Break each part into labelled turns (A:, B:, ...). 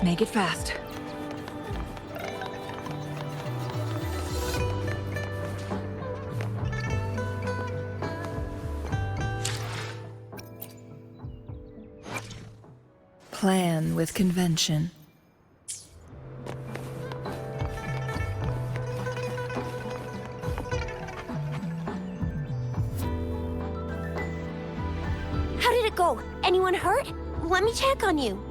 A: Make it fast. Plan with convention.
B: How did it go? Anyone hurt? Let me check on you.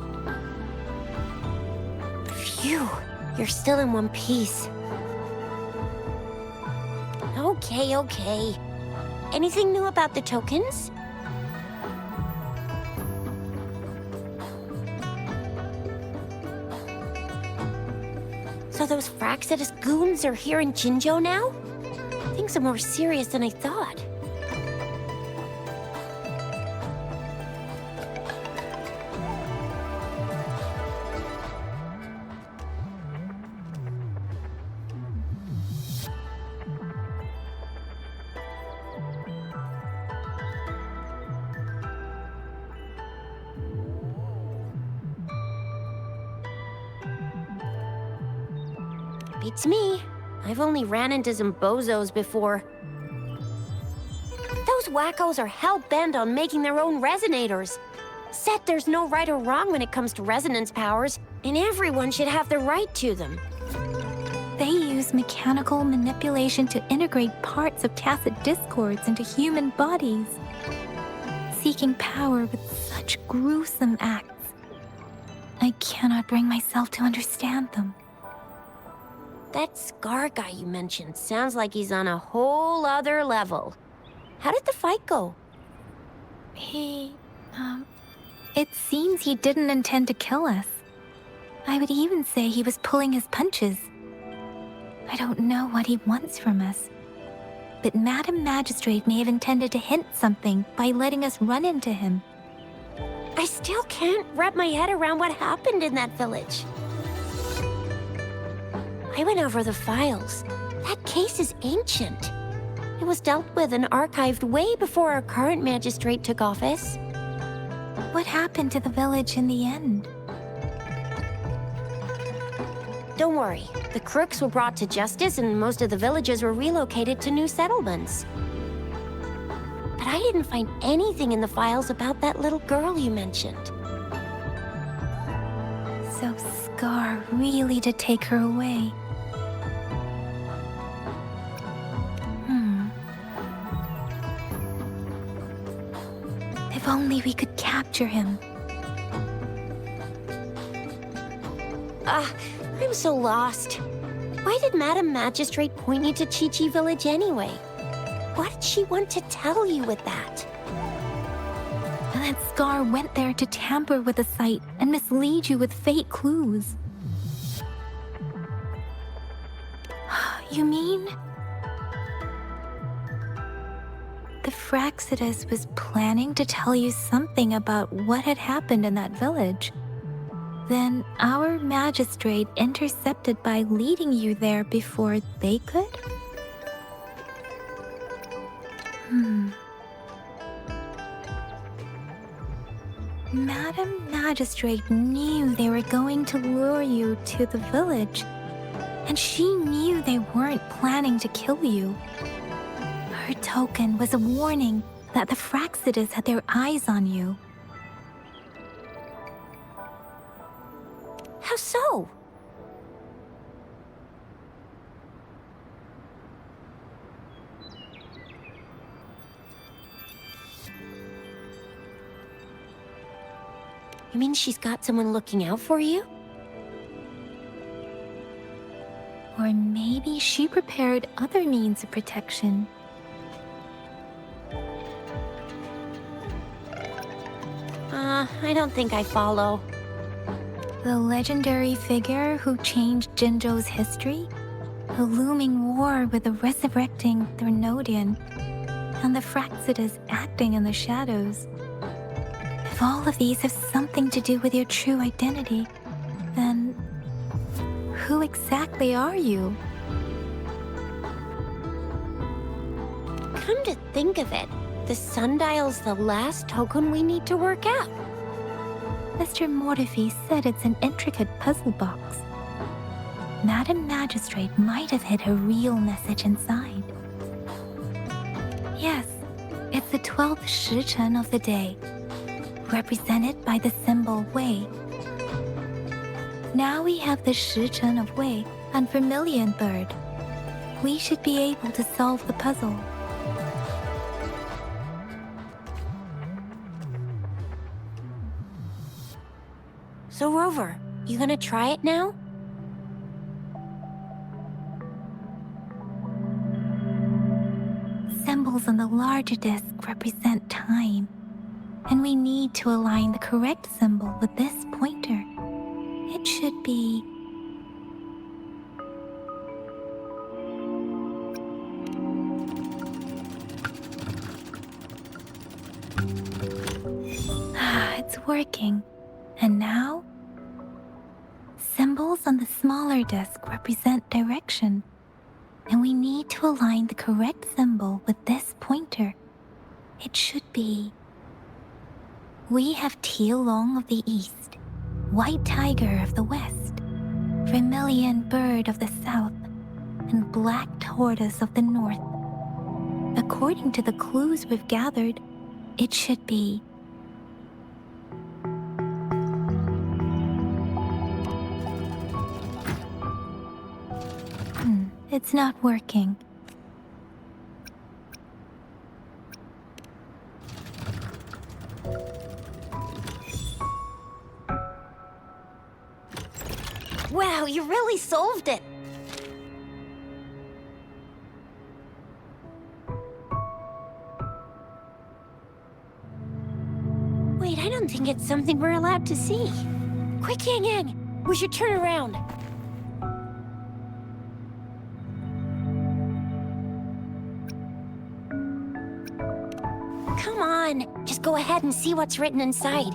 B: Phew, you're still in one piece. Okay. Anything new about the tokens? So those Fraxidus goons are here in Jinzhou now? Things are more serious than I thought. Beats me. I've only ran into some bozos before. Those wackos are hell-bent on making their own resonators. Said there's no right or wrong when it comes to resonance powers, and everyone should have the right to them.
C: They use mechanical manipulation to integrate parts of tacit discords into human bodies, seeking power with such gruesome acts. I cannot bring myself to understand them.
B: That Scar guy you mentioned sounds like he's on a whole other level. How did the fight go?
C: It seems he didn't intend to kill us. I would even say he was pulling his punches. I don't know what he wants from us. But Madam Magistrate may have intended to hint something by letting us run into him.
B: I still can't wrap my head around what happened in that village. I went over the files. That case is ancient. It was dealt with and archived way before our current magistrate took office.
C: What happened to the village in the end?
B: Don't worry. The crooks were brought to justice and most of the villagers were relocated to new settlements. But I didn't find anything in the files about that little girl you mentioned.
C: So Scar really did take her away. If only we could capture him.
B: I'm so lost. Why did Madam Magistrate point you to Chi-Chi Village anyway? What did she want to tell you with that?
C: And that Scar went there to tamper with the site and mislead you with fake clues. You mean? The Fraxidus was planning to tell you something about what had happened in that village. Then our magistrate intercepted by leading you there before they could? Madam Magistrate knew they were going to lure you to the village, and she knew they weren't planning to kill you. Her token was a warning that the Fraxidus had their eyes on you.
B: How so? You mean she's got someone looking out for you?
C: Or maybe she prepared other means of protection.
B: I don't think I follow.
C: The legendary figure who changed Jinzhou's history? The looming war with the resurrecting Threnodian, and the Fraxidus acting in the shadows. If all of these have something to do with your true identity, then who exactly are you?
B: Come to think of it, the sundial's the last token we need to work out.
C: Mr. Mortefi said it's an intricate puzzle box. Madam Magistrate might have hid a real message inside. Yes, it's the 12th 时辰 of the day, represented by the symbol Wei. Now we have the 时辰 of Wei and Vermilion Bird. We should be able to solve the puzzle.
B: So, Rover, you gonna try it now?
C: Symbols on the larger disc represent time, and we need to align the correct symbol with this pointer. It should be... It's working. And now? Symbols on the smaller disc represent direction, and we need to align the correct symbol with this pointer. It should be... We have Tialong of the east, White Tiger of the west, Vermilion Bird of the south, and Black Tortoise of the north. According to the clues we've gathered, it should be... It's not working.
B: Wow, you really solved it! Wait, I don't think it's something we're allowed to see. Quick, Yang Yang! We should turn around. Come on, just go ahead and see what's written inside.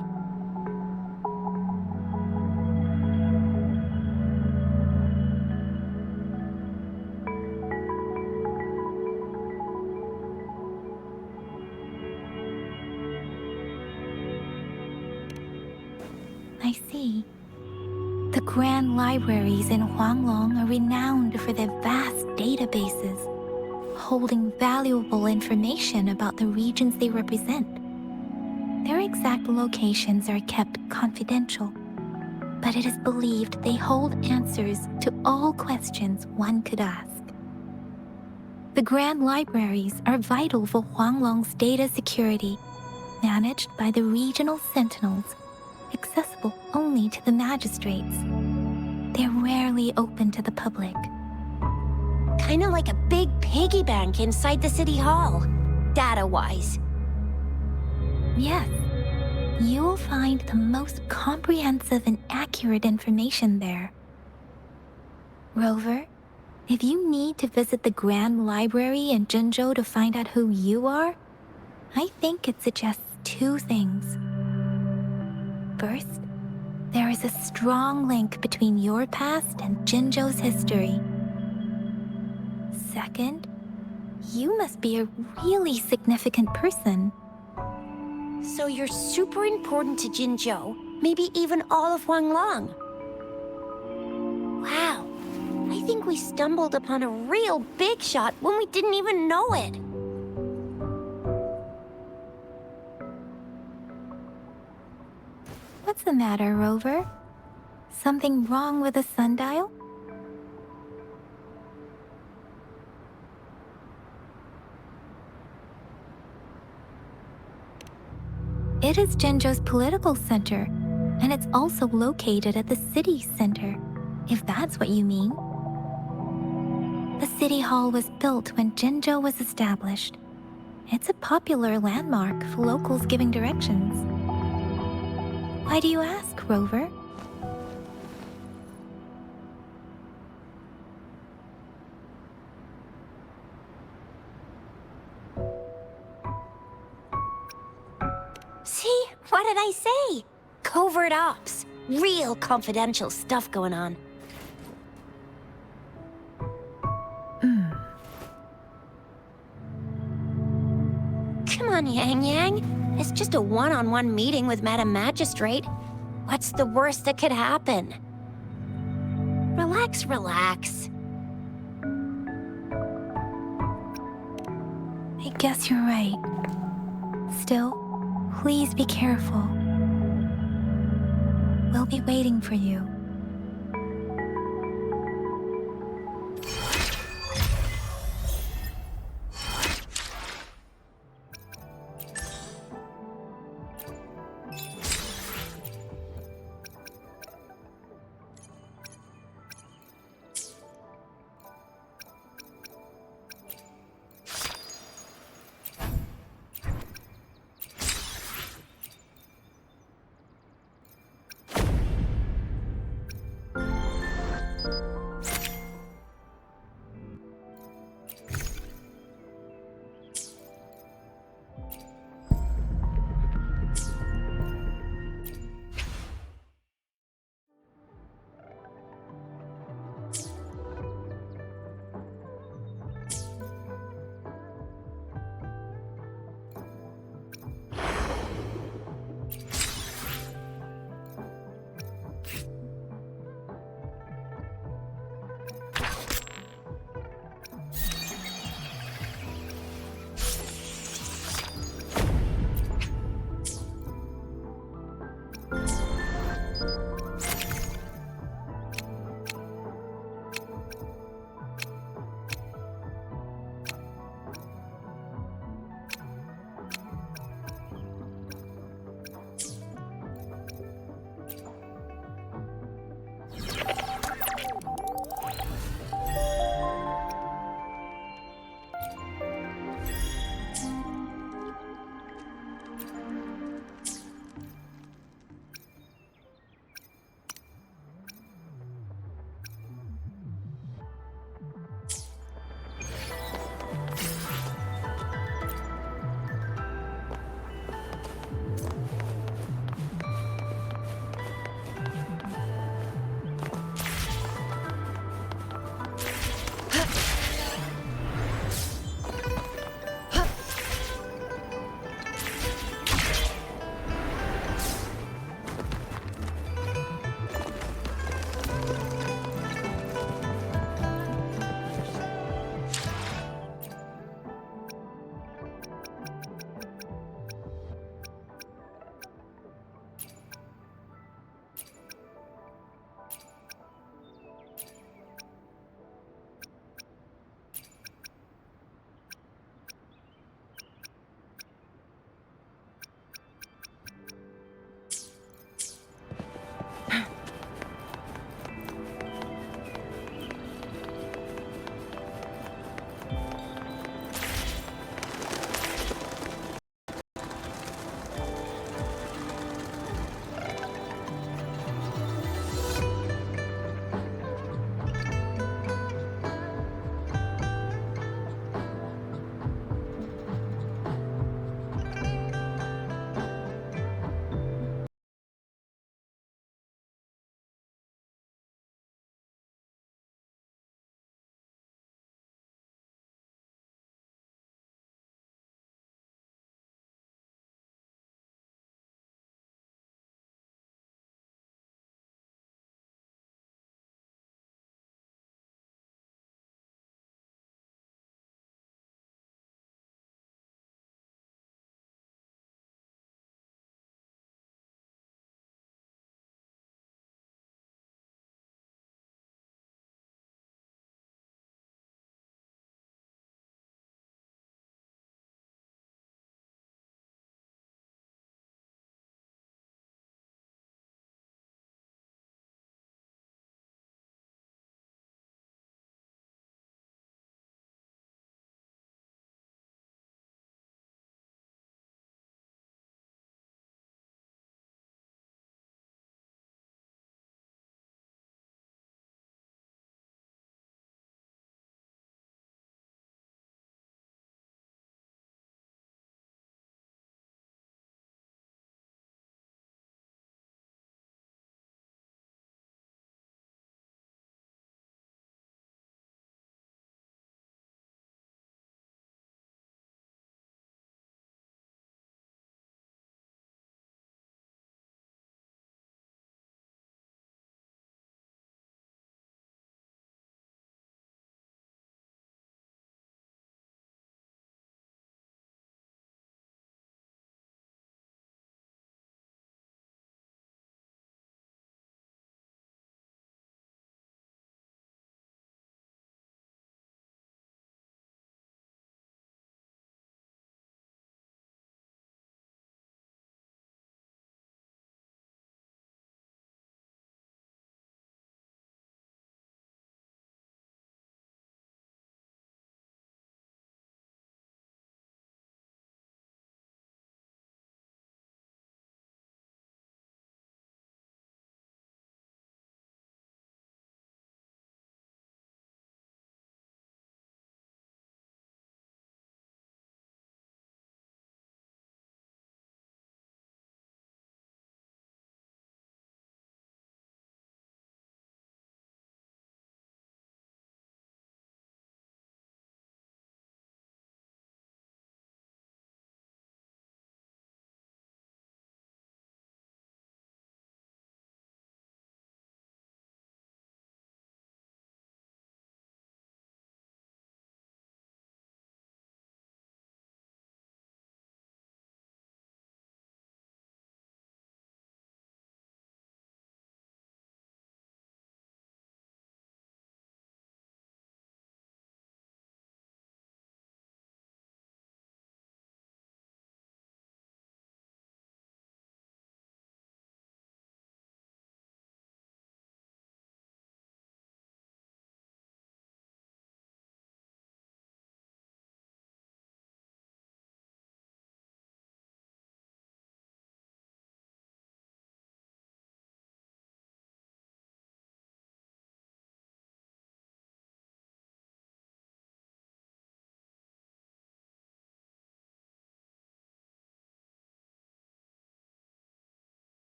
C: I see. The grand libraries in Huanglong are renowned for their vast databases, holding valuable information about the regions they represent. Their exact locations are kept confidential, but it is believed they hold answers to all questions one could ask. The grand libraries are vital for Huanglong's data security, managed by the regional sentinels, accessible only to the magistrates. They're rarely open to the public.
B: Kinda like a big piggy bank inside the city hall, data-wise.
C: Yes, you will find the most comprehensive and accurate information there. Rover, if you need to visit the Grand Library in Jinzhou to find out who you are, I think it suggests two things. First, there is a strong link between your past and Jinzhou's history. Second, you must be a really significant person.
B: So you're super important to Jinzhou, maybe even all of Huanglong. Wow, I think we stumbled upon a real big shot when we didn't even know it.
C: What's the matter, Rover? Something wrong with the sundial? It is Jinzhou's political center, and it's also located at the city center, if that's what you mean. The city hall was built when Jinzhou was established. It's a popular landmark for locals giving directions. Why do you ask, Rover?
B: See? What did I say? Covert ops. Real confidential stuff going on. Come on, Yang Yang. It's just a one-on-one meeting with Madam Magistrate. What's the worst that could happen? Relax, relax.
C: I guess you're right. Still, please be careful. We'll be waiting for you.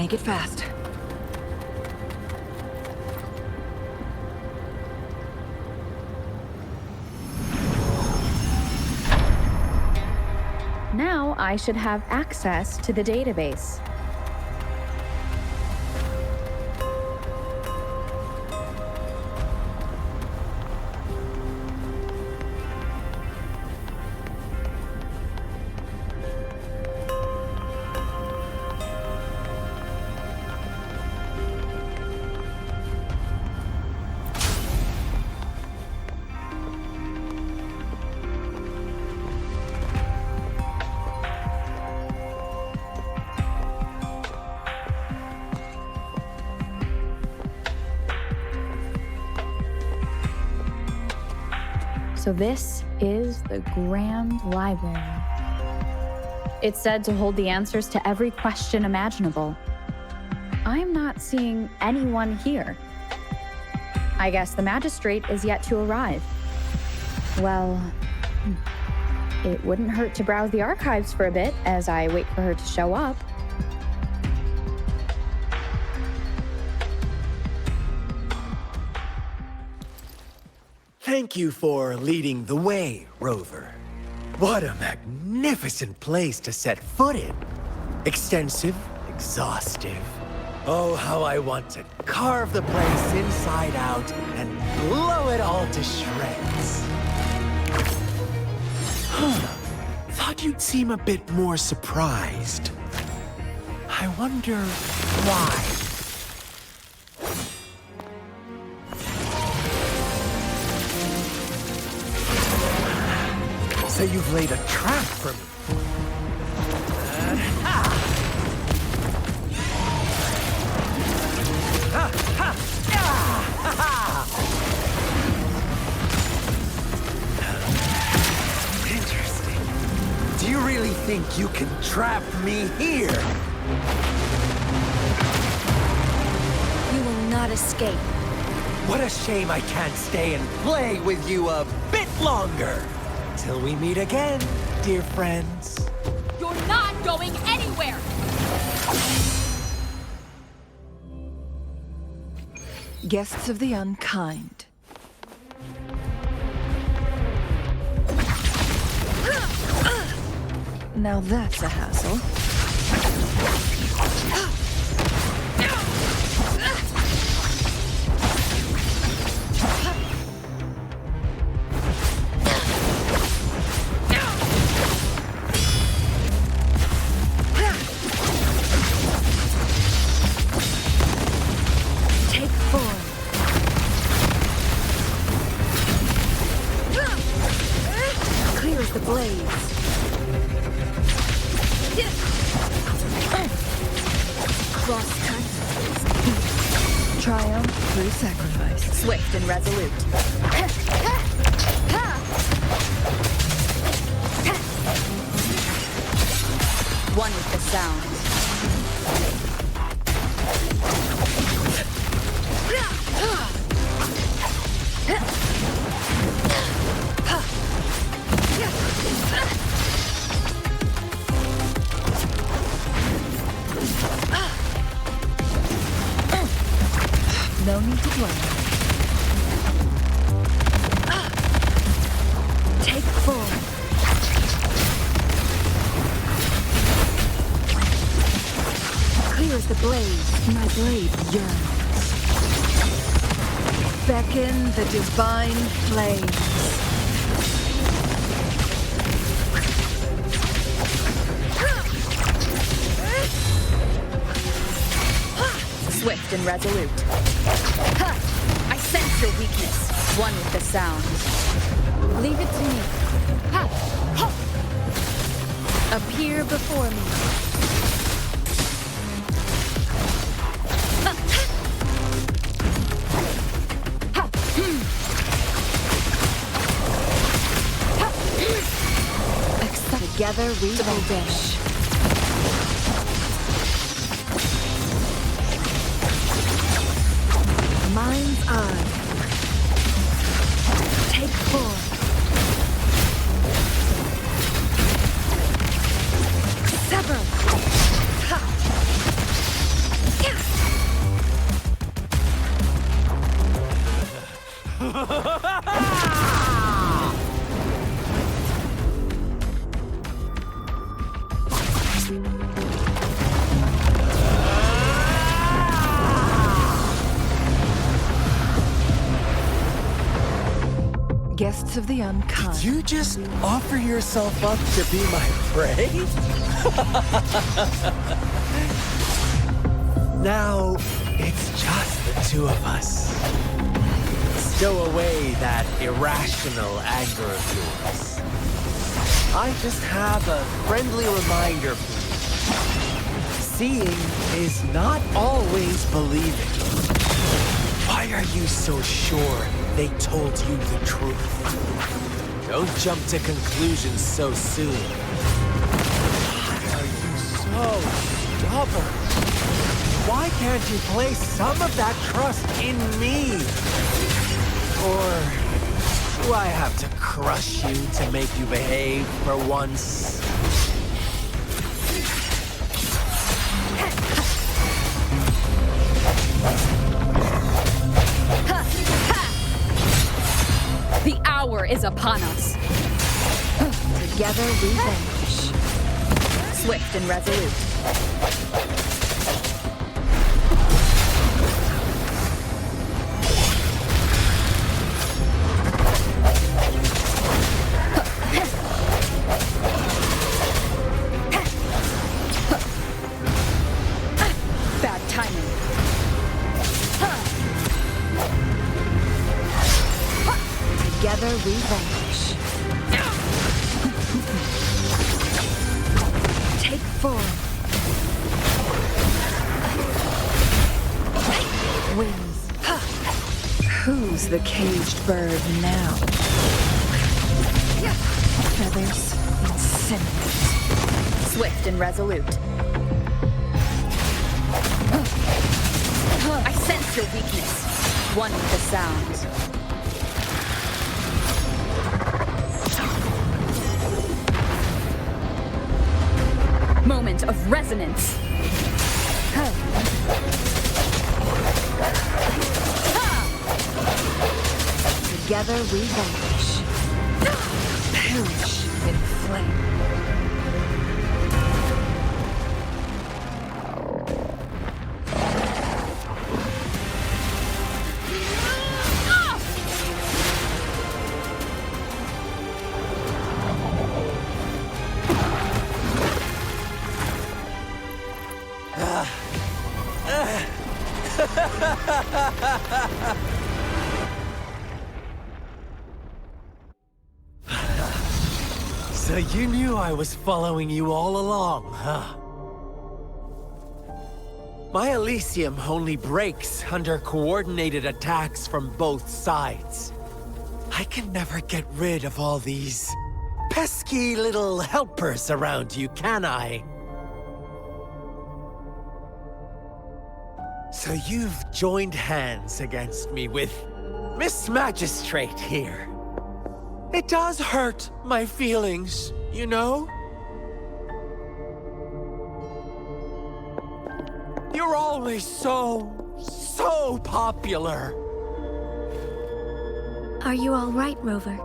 A: Make it fast.
D: Now I should have access to the database. So this is the Grand Library. It's said to hold the answers to every question imaginable. I'm not seeing anyone here. I guess the magistrate is yet to arrive. Well, it wouldn't hurt to browse the archives for a bit as I wait for her to show up.
E: Thank you for leading the way, Rover. What a magnificent place to set foot in. Extensive, exhaustive. Oh, how I want to carve the place inside out and blow it all to shreds. Thought you'd seem a bit more surprised. I wonder why. So you've laid a trap for me. Interesting. Do you really think you can trap me here?
A: You will not escape.
E: What a shame I can't stay and play with you a bit longer. Till we meet again, dear friends.
F: You're not going anywhere!
A: Guests of the unkind. Now that's a hassle. Take form. Clear as the blaze. Crosscut. Triumph through sacrifice.
D: Swift and resolute. One with the sound.
A: No need to dwell. Take form. Clear as the blaze, my blade yearns. Beckon the divine flames.
D: Swift and resolute. I sense your weakness. One with the sound.
F: Leave it to me.
D: Appear before me.
A: Together we will dash. Mind's eye. Take form. Sever. Ha. Guests of the unkind.
E: Did you just offer yourself up to be my prey? Now, it's just the two of us. Stow away that irrational anger of yours. I just have a friendly reminder for you. Seeing is not always believing. Why are you so sure they told you the truth? Don't jump to conclusions so soon. Why are you so stubborn? Why can't you place some of that trust in me? Or do I have to crush you to make you behave for once?
F: The hour is upon us.
A: Together we vanish.
D: Swift and resolute.
F: Bad timing.
A: Together we vanish. Take form. Wings. Who's the caged bird now? Feathers incinerate.
D: Swift and resolute. I sense your weakness. One with the sounds. Moment of resonance.
A: Together we vanish. Perish in flame.
E: So you knew I was following you all along, huh? My Elysium only breaks under coordinated attacks from both sides. I can never get rid of all these pesky little helpers around you, can I? So you've joined hands against me with Miss Magistrate here. It does hurt my feelings, you know? You're always so popular.
B: Are you all right, Rover?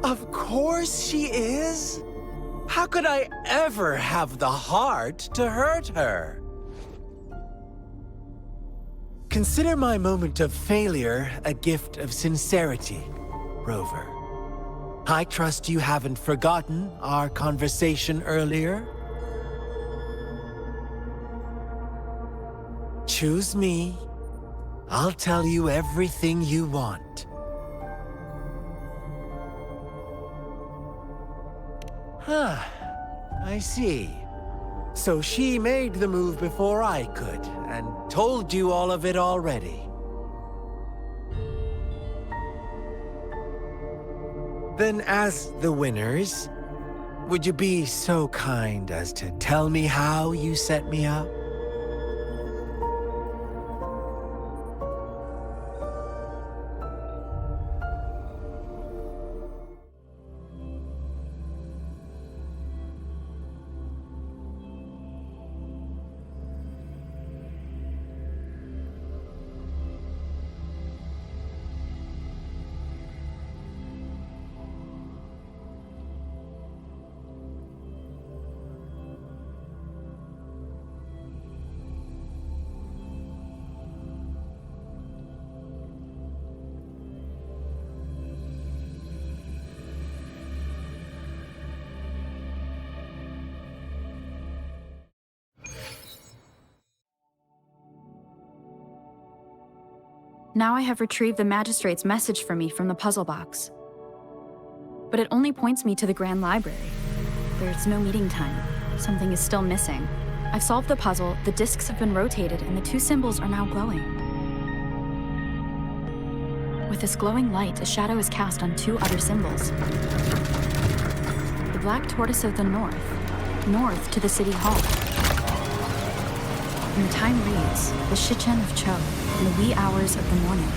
E: Of course she is. How could I ever have the heart to hurt her? Consider my moment of failure a gift of sincerity, Rover. I trust you haven't forgotten our conversation earlier. Choose me. I'll tell you everything you want. Huh. I see. So she made the move before I could, and told you all of it already. Then as the winners, would you be so kind as to tell me how you set me up?
D: Now I have retrieved the Magistrate's message for me from the puzzle box. But it only points me to the Grand Library. There's no meeting time. Something is still missing. I've solved the puzzle, the discs have been rotated, and the two symbols are now glowing. With this glowing light, a shadow is cast on two other symbols. The Black Tortoise of the north to the City Hall. And the time reads, the Shichen of Cho, in the wee hours of the morning.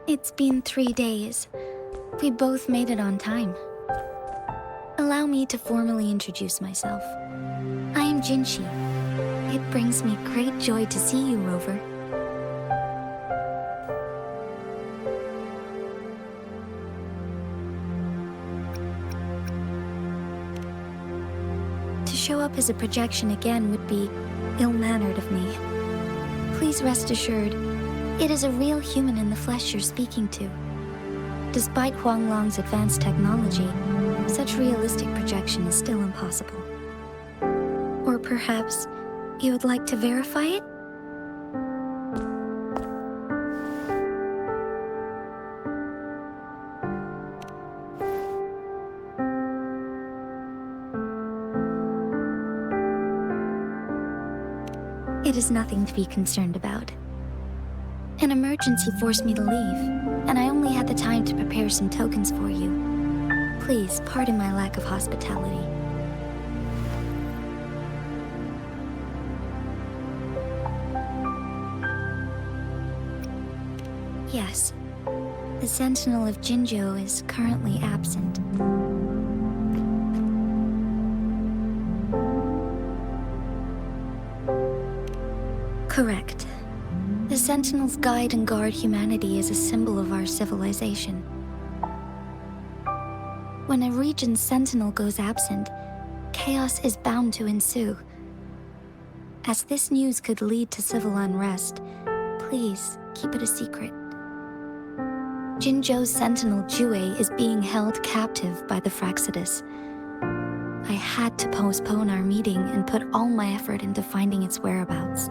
C: It's been 3 days. We both made it on time. Allow me to formally introduce myself. I am Jinshi. It brings me great joy to see you, Rover. To show up as a projection again would be ill-mannered of me. Please rest assured, it is a real human in the flesh you're speaking to. Despite Huanglong's advanced technology, such realistic projection is still impossible. Or perhaps you would like to verify it? It is nothing to be concerned about. An emergency forced me to leave, and I only had the time to prepare some tokens for you. Please pardon my lack of hospitality. Yes, the Sentinel of Jinzhou is currently absent. Correct. The Sentinels guide and guard humanity as a symbol of our civilization. When a region's Sentinel goes absent, chaos is bound to ensue. As this news could lead to civil unrest, please keep it a secret. Jinzhou's Sentinel Jue is being held captive by the Fraxidus. I had to postpone our meeting and put all my effort into finding its whereabouts.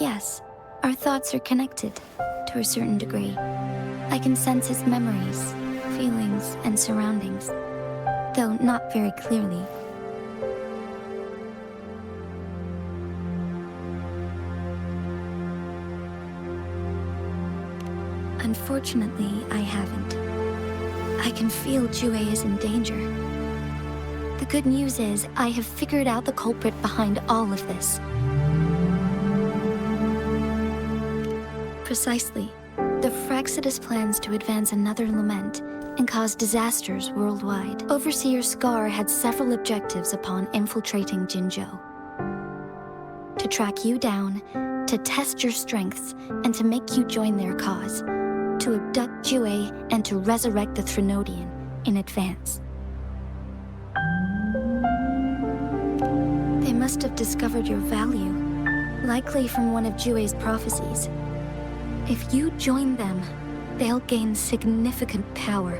C: Yes, our thoughts are connected, to a certain degree. I can sense his memories, feelings, and surroundings, though not very clearly. Unfortunately, I haven't. I can feel Jue is in danger. The good news is, I have figured out the culprit behind all of this. Precisely. The Fraxidus plans to advance another lament and cause disasters worldwide. Overseer Scar had several objectives upon infiltrating Jinzhou. To track you down, to test your strengths, and to make you join their cause. To abduct Jue and to resurrect the Threnodian in advance. They must have discovered your value, likely from one of Jue's prophecies. If you join them, they'll gain significant power.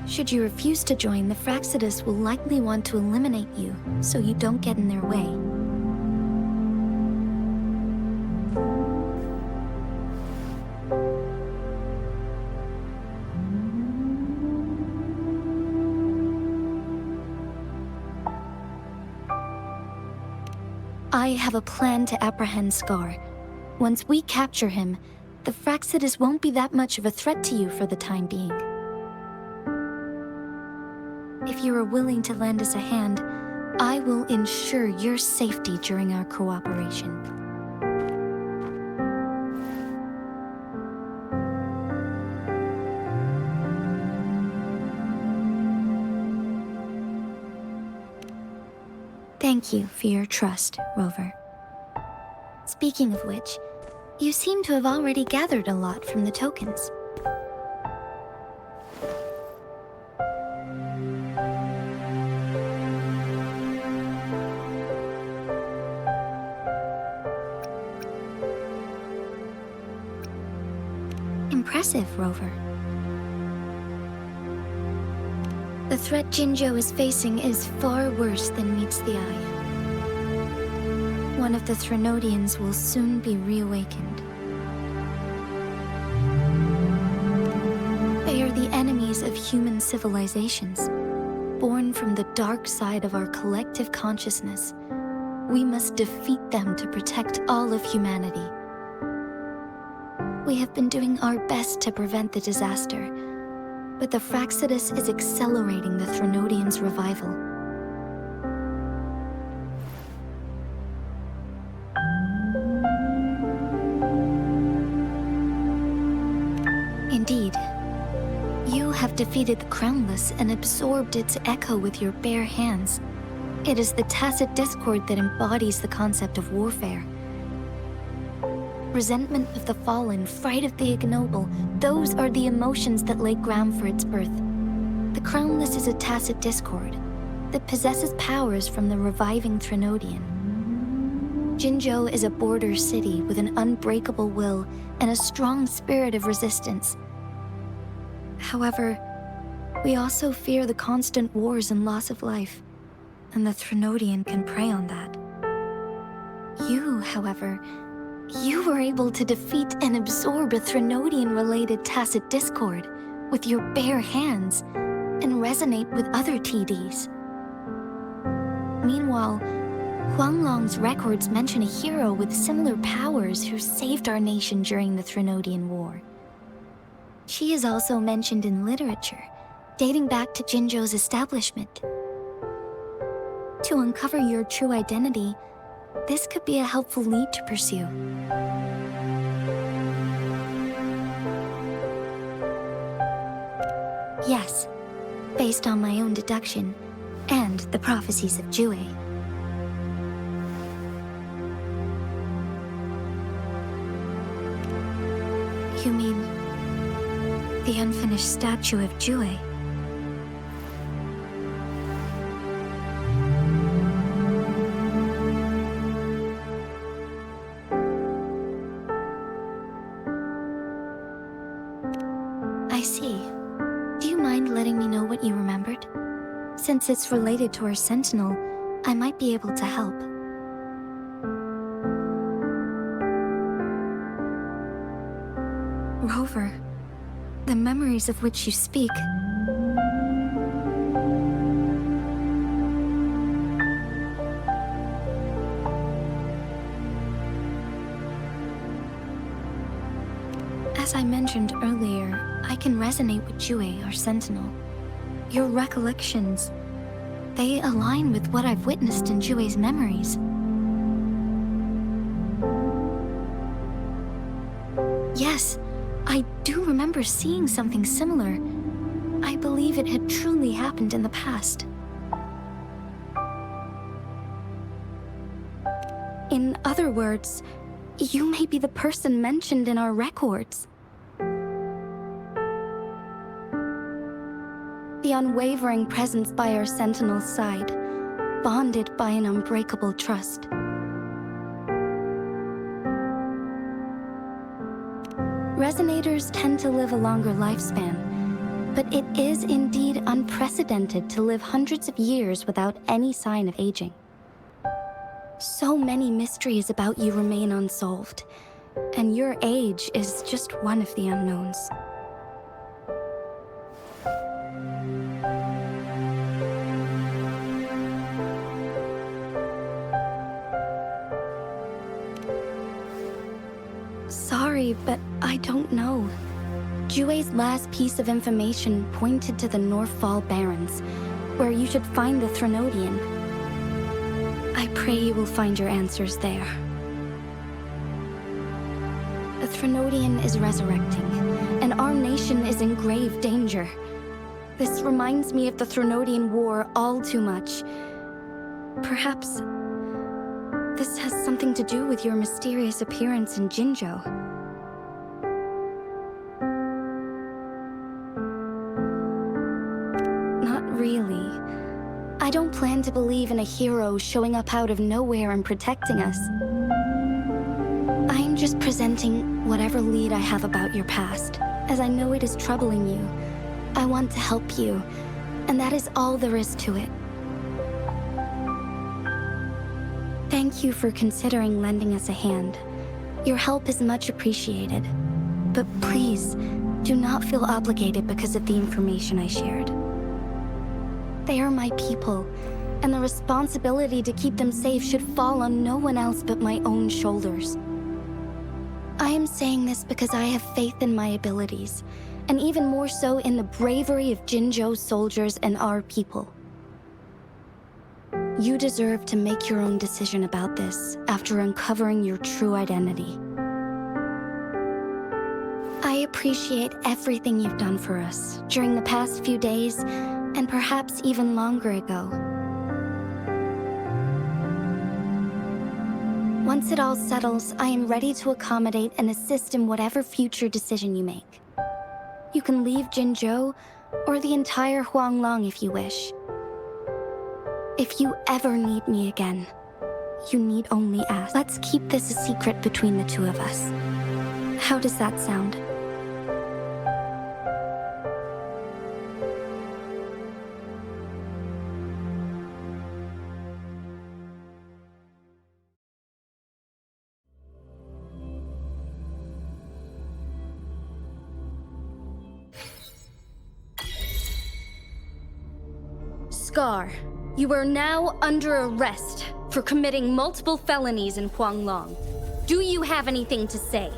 C: Should you refuse to join, the Fraxidus will likely want to eliminate you, so you don't get in their way. I have a plan to apprehend Scar. Once we capture him, the Fraxidus won't be that much of a threat to you for the time being. If you are willing to lend us a hand, I will ensure your safety during our cooperation. Thank you for your trust, Rover. Speaking of which, you seem to have already gathered a lot from the tokens. Impressive, Rover. The threat Jinzhou is facing is far worse than meets the eye. One of the Threnodians will soon be reawakened. They are the enemies of human civilizations, born from the dark side of our collective consciousness. We must defeat them to protect all of humanity. We have been doing our best to prevent the disaster, but the Fractsidus is accelerating the Threnodians' revival. Indeed, you have defeated the Crownless and absorbed its echo with your bare hands. It is the tacit discord that embodies the concept of warfare. Resentment of the fallen, fright of the ignoble, those are the emotions that lay ground for its birth. The Crownless is a tacit discord that possesses powers from the reviving Threnodian. Jinzhou is a border city with an unbreakable will and a strong spirit of resistance. However, we also fear the constant wars and loss of life, and the Threnodian can prey on that. You, however, you were able to defeat and absorb a Threnodian-related tacit discord with your bare hands and resonate with other TDs. Meanwhile, Huanglong's records mention a hero with similar powers who saved our nation during the Threnodian War. She is also mentioned in literature, dating back to Jinzhou's establishment. To uncover your true identity, this could be a helpful lead to pursue. Yes, based on my own deduction and the prophecies of Jue. You mean the unfinished statue of Jue? I see. Do you mind letting me know what you remembered? Since it's related to our Sentinel, I might be able to help. Rover, the memories of which you speak. As I mentioned earlier, I can resonate with Jue, our Sentinel. Your recollections, they align with what I've witnessed in Jue's memories. Yes, I do remember seeing something similar. I believe it had truly happened in the past. In other words, you may be the person mentioned in our records. The unwavering presence by our Sentinel's side, bonded by an unbreakable trust. Resonators tend to live a longer lifespan, but it is indeed unprecedented to live hundreds of years without any sign of aging. So many mysteries about you remain unsolved, and your age is just one of the unknowns. Sorry, but I don't know. Jue's last piece of information pointed to the Northfall Barrens, where you should find the Threnodian.
A: I pray you will find your answers there. The Threnodian is resurrecting, and our nation is in grave danger. This reminds me of the Threnodian War all too much. Perhaps this has something to do with your mysterious appearance in Jinzhou. Not really. I don't plan to believe in a hero showing up out of nowhere and protecting us. I am just presenting whatever lead I have about your past, as I know it is troubling you. I want to help you, and that is all there is to it. Thank you for considering lending us a hand. Your help is much appreciated. But please, do not feel obligated because of the information I shared. They are my people, and the responsibility to keep them safe should fall on no one else but my own shoulders. I am saying this because I have faith in my abilities, and even more so in the bravery of Jinzhou's soldiers and our people. You deserve to make your own decision about this after uncovering your true identity. I appreciate everything you've done for us during the past few days, and perhaps even longer ago. Once it all settles, I am ready to accommodate and assist in whatever future decision you make. You can leave Jinzhou, or the entire Huanglong if you wish. If you ever need me again, you need only ask. Let's keep this a secret between the two of us. How does that sound? Scar, you are now under arrest for committing multiple felonies in Huanglong. Do you have anything to say?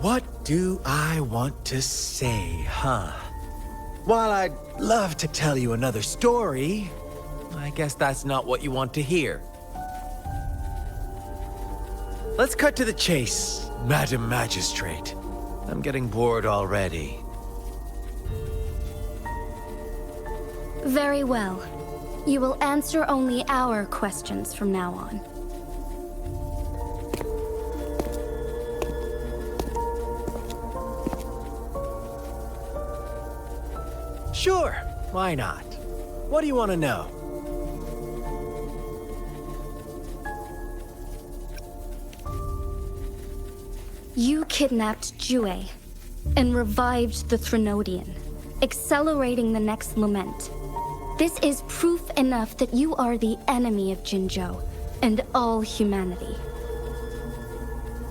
E: What do I want to say, huh? While I'd love to tell you another story, I guess that's not what you want to hear. Let's cut to the chase, Madam Magistrate. I'm getting bored already.
A: Very well. You will answer only our questions from now on.
E: Sure, why not? What do you want to know?
A: You kidnapped Jue and revived the Threnodian, accelerating the next lament. This is proof enough that you are the enemy of Jinzhou and all humanity.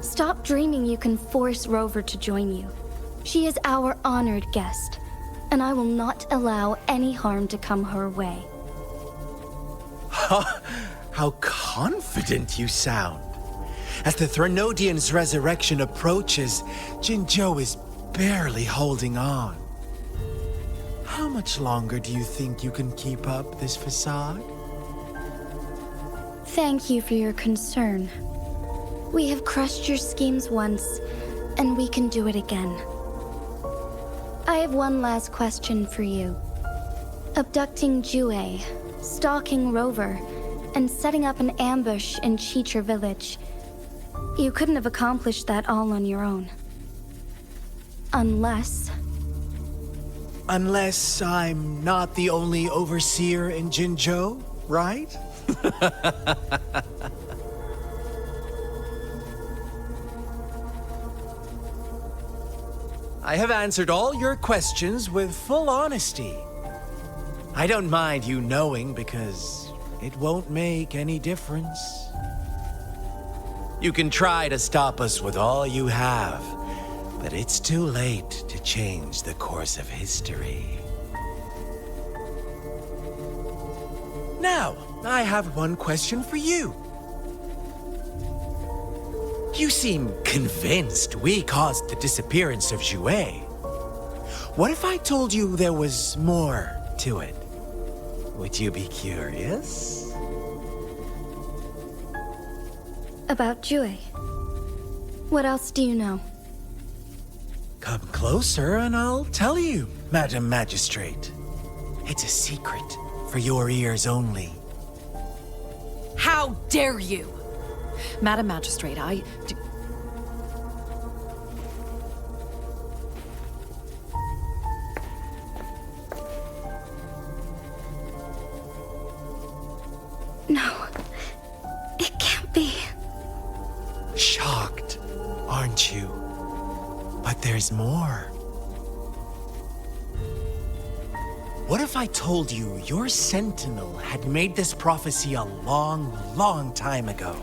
A: Stop dreaming you can force Rover to join you. She is our honored guest, and I will not allow any harm to come her way.
E: How confident you sound. As the Threnodian's resurrection approaches, Jinzhou is barely holding on. How much longer do you think you can keep up this facade?
A: Thank you for your concern. We have crushed your schemes once, and we can do it again. I have one last question for you. Abducting Jue, stalking Rover, and setting up an ambush in Chicher village. You couldn't have accomplished that all on your own.
E: Unless I'm not the only overseer in Jinzhou, right? I have answered all your questions with full honesty. I don't mind you knowing because it won't make any difference. You can try to stop us with all you have, but it's too late to change the course of history. Now, I have one question for you. You seem convinced we caused the disappearance of Jue. What if I told you there was more to it? Would you be curious?
A: About Jue. What else do you know?
E: Come closer and I'll tell you, Madam Magistrate. It's a secret for your ears only.
F: How dare you? Madam Magistrate,
A: No. It can't be.
E: Shocked, aren't you? But there's more. What if I told you your Sentinel had made this prophecy a long, long time ago?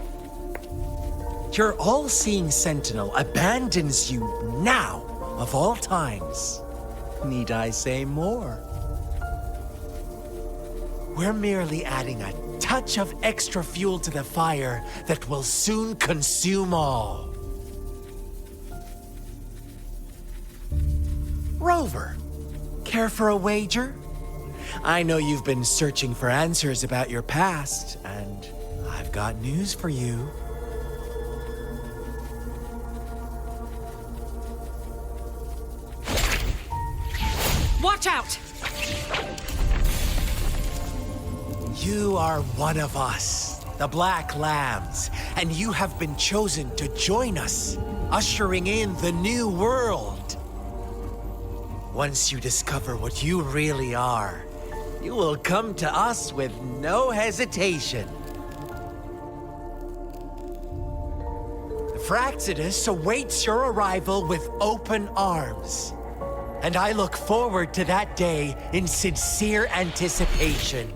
E: Your all-seeing Sentinel abandons you now, of all times. Need I say more? We're merely adding a touch of extra fuel to the fire that will soon consume all. Rover, care for a wager? I know you've been searching for answers about your past, and I've got news for you.
F: watch out!
E: You are one of us, the Black Lambs, and you have been chosen to join us, ushering in the new world. Once you discover what you really are, you will come to us with no hesitation. Fraxidus awaits your arrival with open arms. And I look forward to that day in sincere anticipation.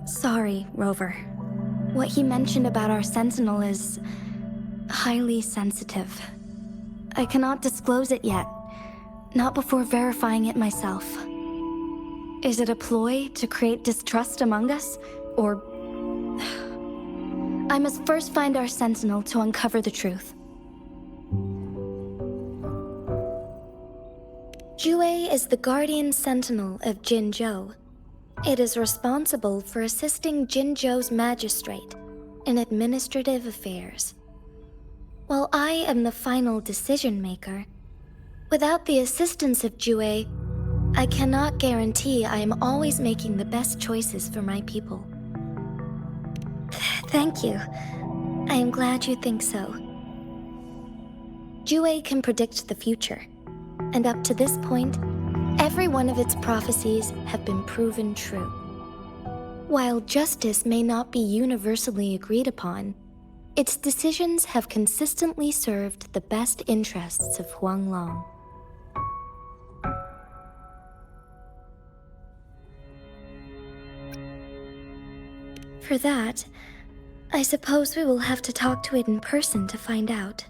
A: Sorry, Rover. What he mentioned about our Sentinel is highly sensitive. I cannot disclose it yet, not before verifying it myself. Is it a ploy to create distrust among us, or... I must first find our Sentinel to uncover the truth. Jue is the Guardian Sentinel of Jinzhou. It is responsible for assisting Jinzhou's magistrate in administrative affairs. While I am the final decision maker, without the assistance of Jue, I cannot guarantee I am always making the best choices for my people. Thank you. I am glad you think so. Jue can predict the future, and up to this point, every one of its prophecies have been proven true. While justice may not be universally agreed upon, its decisions have consistently served the best interests of Huanglong. For that, I suppose we will have to talk to it in person to find out.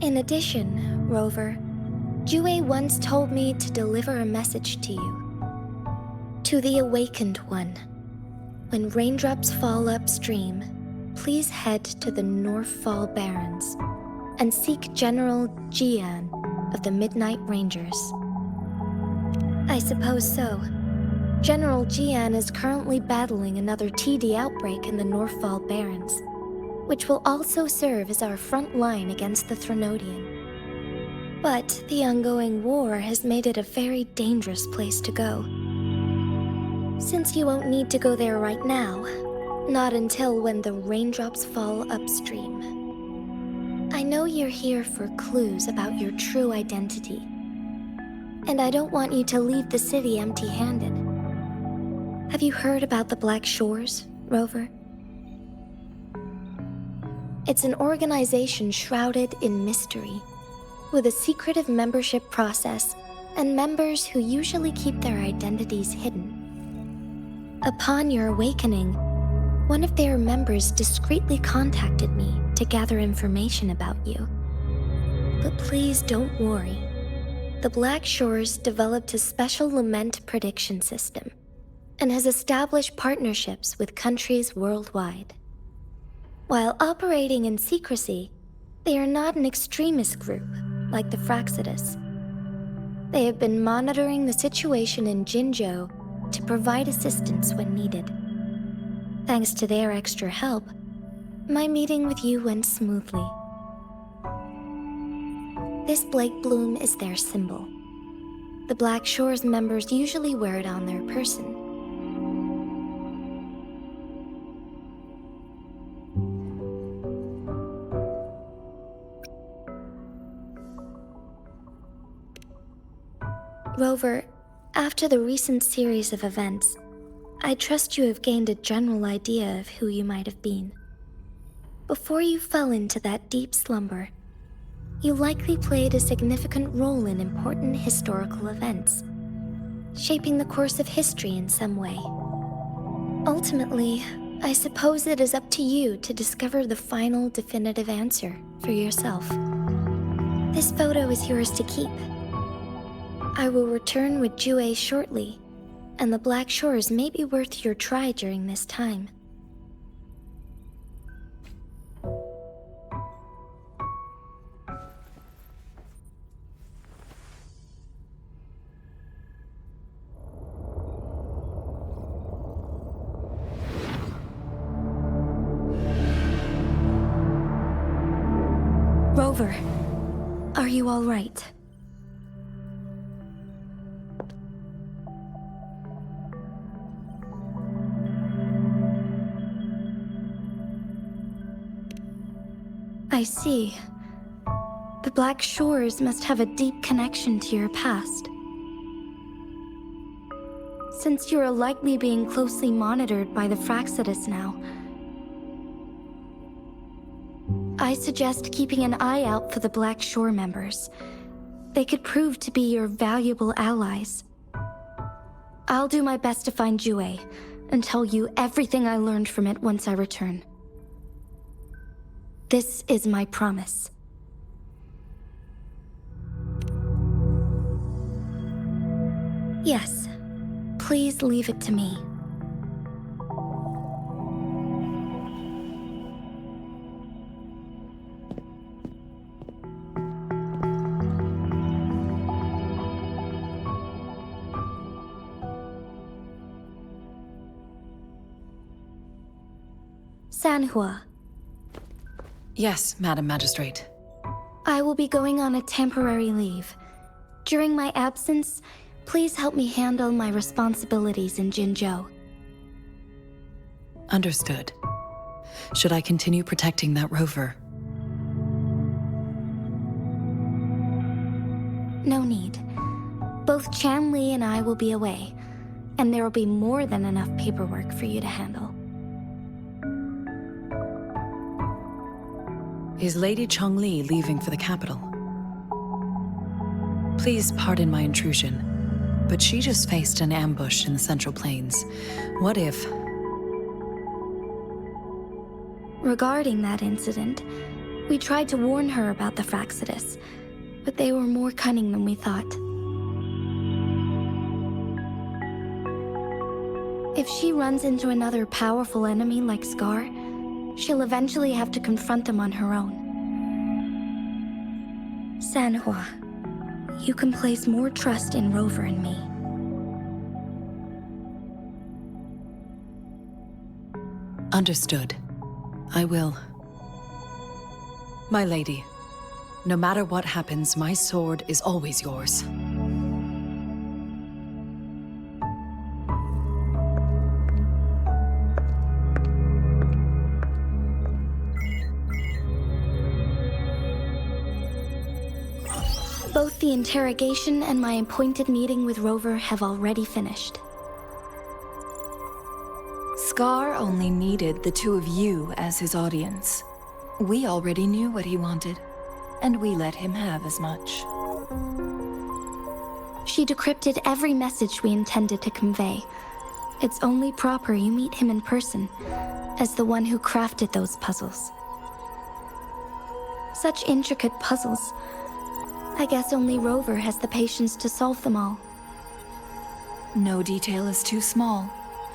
A: In addition, Rover, Jue once told me to deliver a message to you. To the Awakened One. When raindrops fall upstream, please head to the Northfall Barrens and seek General Jian of the Midnight Rangers. I suppose so. General Jian is currently battling another TD outbreak in the Northfall Barrens, which will also serve as our front line against the Threnodian. But the ongoing war has made it a very dangerous place to go. Since you won't need to go there right now, not until when the raindrops fall upstream. I know you're here for clues about your true identity, and I don't want you to leave the city empty-handed. Have you heard about the Black Shores, Rover? It's an organization shrouded in mystery, with a secretive membership process and members who usually keep their identities hidden. Upon your awakening, one of their members discreetly contacted me to gather information about you. But please don't worry. the Black Shores developed a special lament prediction system and has established partnerships with countries worldwide. While operating in secrecy, they are not an extremist group like the Fractsidus. They have been monitoring the situation in Jinzhou to provide assistance when needed. Thanks to their extra help, my meeting with you went smoothly. This Blake Bloom is their symbol. The Black Shores members usually wear it on their person. Rover, after the recent series of events, I trust you have gained a general idea of who you might have been. Before you fell into that deep slumber, you likely played a significant role in important historical events, shaping the course of history in some way. Ultimately, I suppose it is up to you to discover the final definitive answer for yourself. This photo is yours to keep. I will return with Jue shortly, and the Black Shores may be worth your try during this time. Rover, are you all right? I see. The Black Shores must have a deep connection to your past. Since you are likely being closely monitored by the Fractsidus now, I suggest keeping an eye out for the Black Shore members. They could prove to be your valuable allies. I'll do my best to find Jue and tell you everything I learned from it once I return. This is my promise. Yes, please leave it to me. Sanhua.
F: Yes, Madam Magistrate.
A: I will be going on a temporary leave. During my absence, please help me handle my responsibilities in Jinzhou.
F: Understood. Should I continue protecting that rover?
A: No need. Both Chanli and I will be away, and there will be more than enough paperwork for you to handle.
F: Is Lady Chongli leaving for the capital? Please pardon my intrusion, but she just faced an ambush in the Central Plains. What if...
A: Regarding that incident, we tried to warn her about the Fractsidus, but they were more cunning than we thought. If she runs into another powerful enemy like Scar, she'll eventually have to confront them on her own. Sanhua, you can place more trust in Rover and me.
F: Understood. I will. My lady, no matter what happens, my sword is always yours.
A: Both the interrogation and my appointed meeting with Rover have already finished.
G: Scar only needed the two of you as his audience. We already knew what he wanted, and we let him have as much.
A: She decrypted every message we intended to convey. It's only proper you meet him in person, as the one who crafted those puzzles. Such intricate puzzles. I guess only Rover has the patience to solve them all.
G: No detail is too small.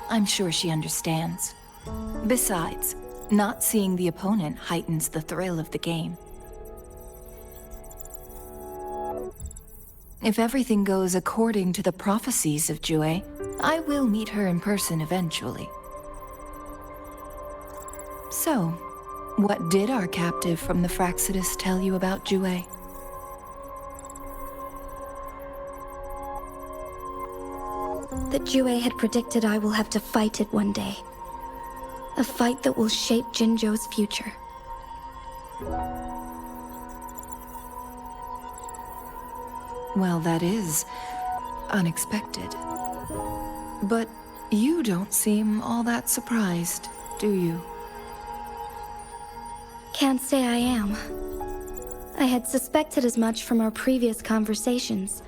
G: I'm sure she understands. Besides, not seeing the opponent heightens the thrill of the game. If everything goes according to the prophecies of Jue, I will meet her in person eventually. So, what did our captive from the Fraxidus tell you about Jue?
A: That Jue had predicted I will have to fight it one day. A fight that will shape Jinzhou's future.
G: Well, that is unexpected. But you don't seem all that surprised, do you?
A: Can't say I am. I had suspected as much from our previous conversations,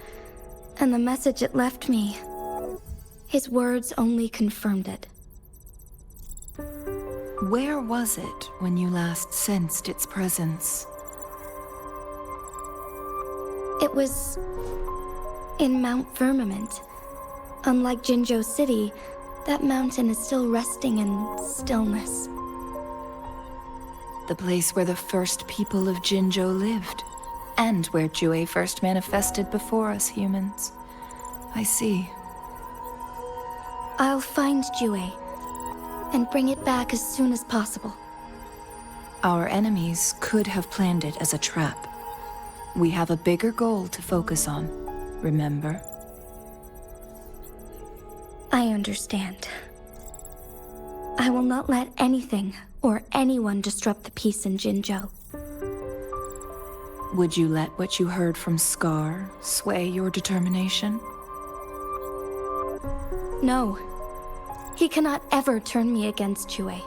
A: and the message it left me, his words only confirmed it.
G: Where was it when you last sensed its presence?
A: It was in Mount Firmament. Unlike Jinzhou City, that mountain is still resting in stillness.
G: The place where the first people of Jinzhou lived, and where Jue first manifested before us humans. I see.
A: I'll find Jue and bring it back as soon as possible.
G: Our enemies could have planned it as a trap. We have a bigger goal to focus on, remember?
A: I understand. I will not let anything or anyone disrupt the peace in Jinzhou.
G: Would you let what you heard from Scar sway your determination?
A: No. He cannot ever turn me against Jue.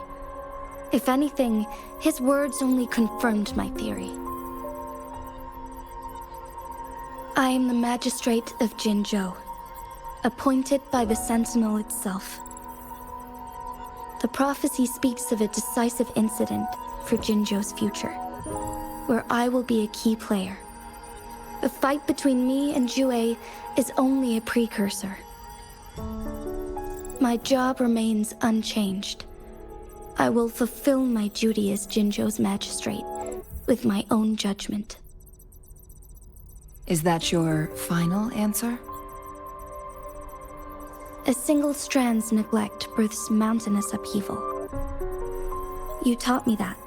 A: If anything, his words only confirmed my theory. I am the Magistrate of Jinzhou, appointed by the Sentinel itself. The prophecy speaks of a decisive incident for Jinzhou's future, where I will be a key player. The fight between me and Jue is only a precursor. My job remains unchanged. I will fulfill my duty as Jinzhou's magistrate with my own judgment.
G: Is that your final answer?
A: A single strand's neglect births mountainous upheaval. You taught me that,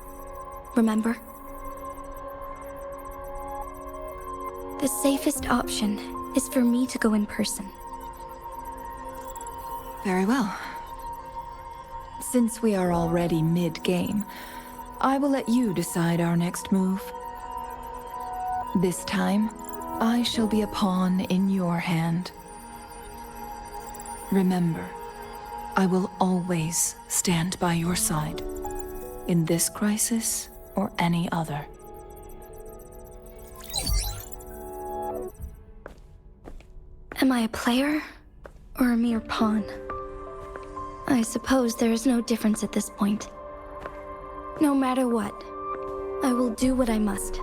A: remember? The safest option is for me to go in person.
G: Very well. Since we are already mid-game, I will let you decide our next move. This time, I shall be a pawn in your hand. Remember, I will always stand by your side, in this crisis or any other.
A: Am I a player or a mere pawn? I suppose there is no difference at this point. No matter what, I will do what I must.